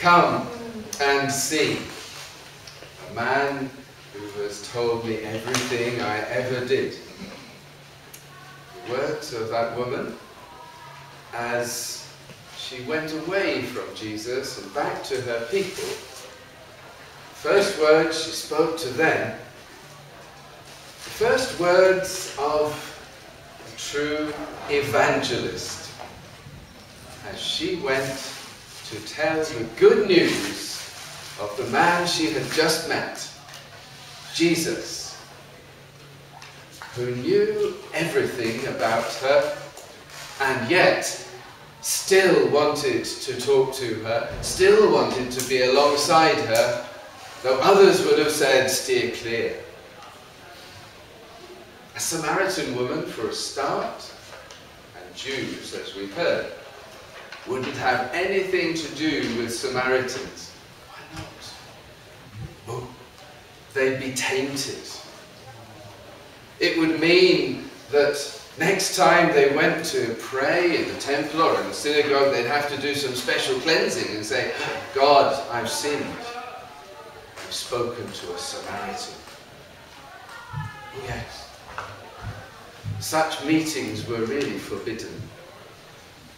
Come and see a man who has told me everything I ever did. The words of that woman as she went away from Jesus and back to her people. First words she spoke to them, the first words of a true evangelist, as she went to tell the good news of the man she had just met, Jesus, who knew everything about her and yet still wanted to talk to her, still wanted to be alongside her, though others would have said, steer clear. A Samaritan woman for a start, and Jews, as we've heard, wouldn't have anything to do with Samaritans. Why not? Oh, they'd be tainted. It would mean that next time they went to pray in the temple or in the synagogue, they'd have to do some special cleansing and say, God, I've sinned. I've spoken to a Samaritan. Yes. Such meetings were really forbidden.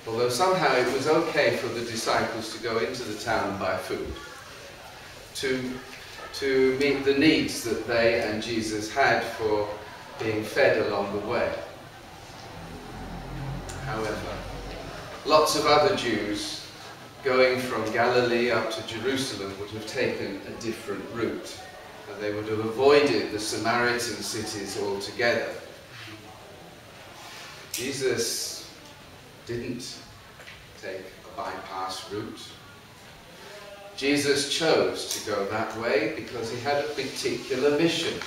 Although somehow it was okay for the disciples to go into the town and buy food, to meet the needs that they and Jesus had for being fed along the way. However, lots of other Jews going from Galilee up to Jerusalem would have taken a different route, and they would have avoided the Samaritan cities altogether. Jesus didn't take a bypass route. Jesus chose to go that way because he had a particular mission.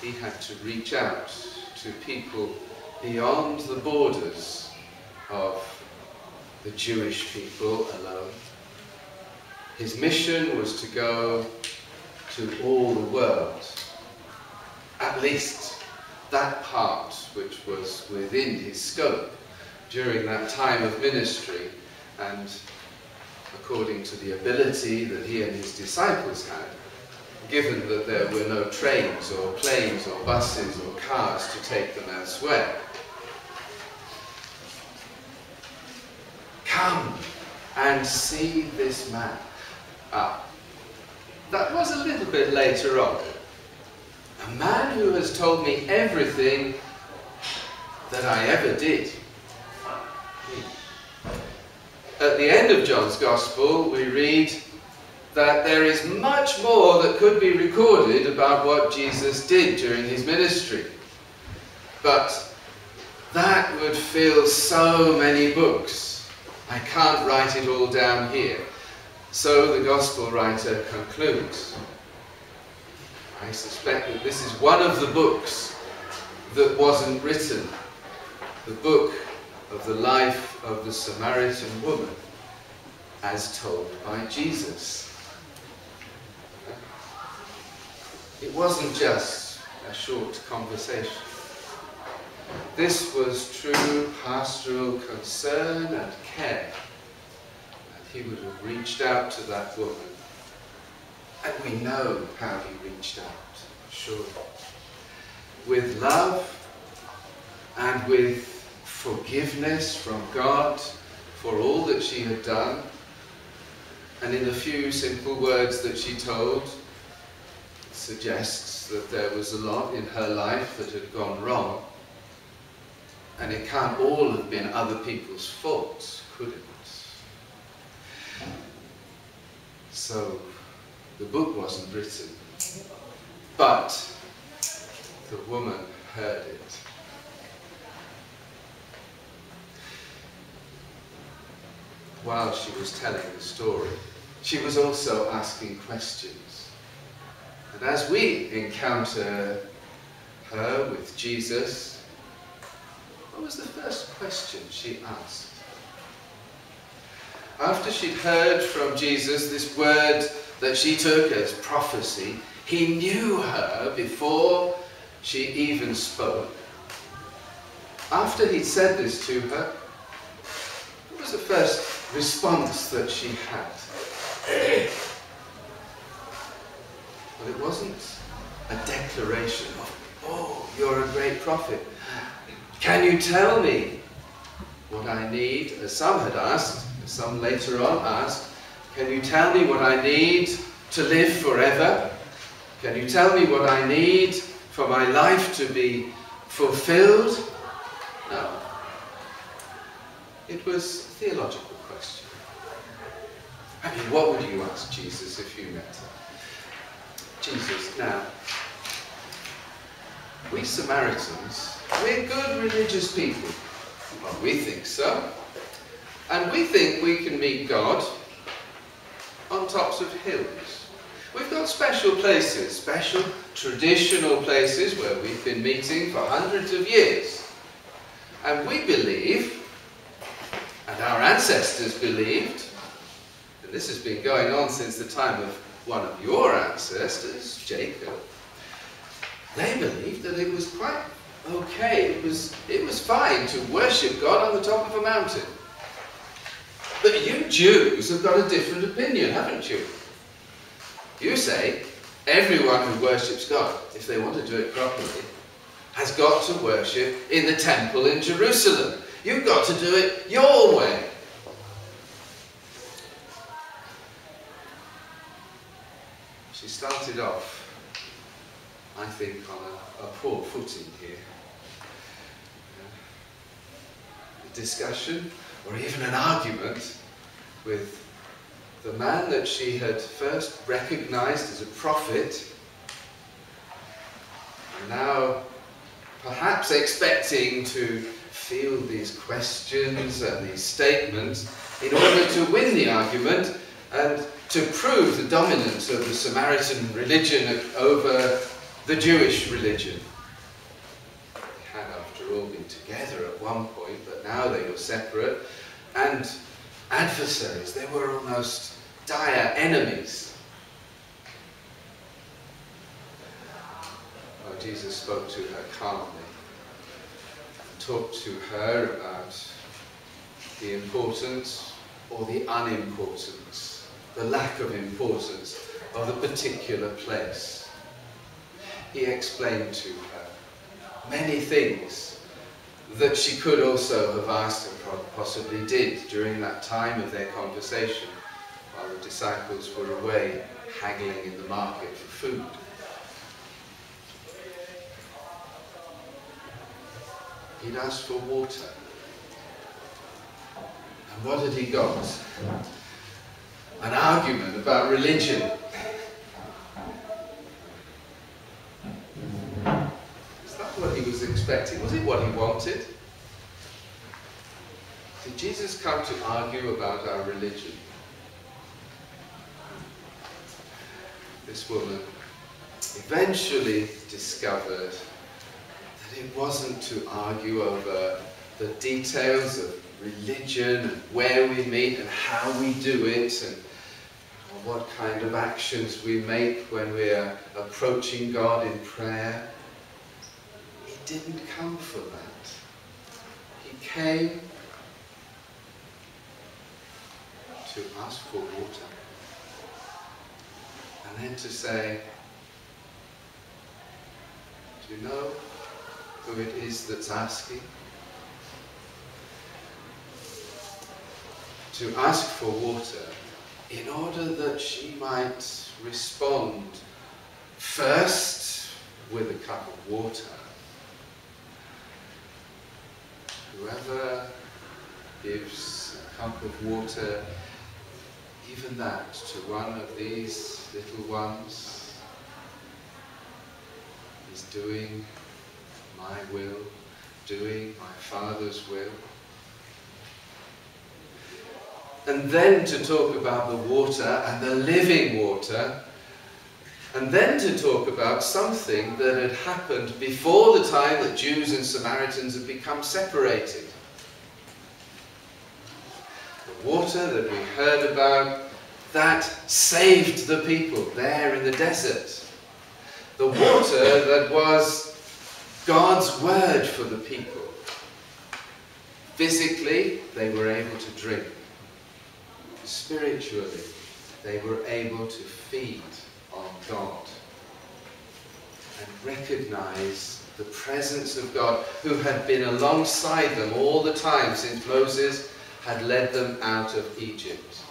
He had to reach out to people beyond the borders of the Jewish people alone. His mission was to go to all the world, at least that part which was within his scope during that time of ministry, and according to the ability that he and his disciples had, given that there were no trains or planes or buses or cars to take them elsewhere. Come and see this man. That was a little bit later on. A man who has told me everything that I ever did. At the end of John's Gospel, we read that there is much more that could be recorded about what Jesus did during his ministry. But that would fill so many books. I can't write it all down here. So the Gospel writer concludes. I suspect that this is one of the books that wasn't written. The book of the life of the Samaritan woman, as told by Jesus. It wasn't just a short conversation. This was true pastoral concern and care. And he would have reached out to that woman. And we know how he reached out, surely. With love and with forgiveness from God for all that she had done. And in a few simple words that she told, it suggests that there was a lot in her life that had gone wrong. And it can't all have been other people's faults, could it? So, the book wasn't written, but the woman heard it. While she was telling the story, she was also asking questions. And as we encounter her with Jesus, what was the first question she asked? After she'd heard from Jesus this word that she took as prophecy, he knew her before she even spoke. After he'd said this to her, what was the first response that she had. But it wasn't a declaration of, oh, you're a great prophet. Can you tell me what I need? As some had asked, as some later on asked, can you tell me what I need to live forever? Can you tell me what I need for my life to be fulfilled? No. It was a theological question. I mean, what would you ask Jesus if you met him? Jesus, now, we Samaritans, we're good religious people. Well, we think so. And we think we can meet God on tops of hills. We've got special places, special traditional places where we've been meeting for hundreds of years. And we believe, and our ancestors believed, and this has been going on since the time of one of your ancestors, Jacob, they believed that it was quite okay, it was fine to worship God on the top of a mountain. But you Jews have got a different opinion, haven't you? You say everyone who worships God, if they want to do it properly, has got to worship in the temple in Jerusalem. You've got to do it your way. She started off, I think, on a poor footing here. A discussion, or even an argument, with the man that she had first recognized as a prophet, and now perhaps expecting to field these questions and these statements in order to win the argument and to prove the dominance of the Samaritan religion over the Jewish religion. They had, after all, been together at one point, but now they were separate, and adversaries. They were almost dire enemies. Oh, Jesus spoke to her calmly, and talked to her about the importance or the unimportance, the lack of importance of the particular place. He explained to her many things that she could also have asked and possibly did during that time of their conversation while the disciples were away haggling in the market for food. He'd asked for water. And what had he got? An argument about religion. Is that what he was expecting? Was it what he wanted? Did Jesus come to argue about our religion? This woman eventually discovered that it wasn't to argue over the details of religion and where we meet and how we do it and what kind of actions we make when we're approaching God in prayer. He didn't come for that. He came to ask for water and then to say, do you know who it is that's asking? To ask for water in order that she might respond first with a cup of water. Whoever gives a cup of water, even that, to one of these little ones, is doing my will, doing my Father's will. And then to talk about the water and the living water, and then to talk about something that had happened before the time that Jews and Samaritans had become separated. The water that we heard about, that saved the people there in the desert. The water that was God's word for the people. Physically, they were able to drink. spiritually, they were able to feed on God and recognize the presence of God, who had been alongside them all the time since Moses had led them out of Egypt.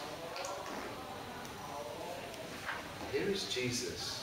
Here is Jesus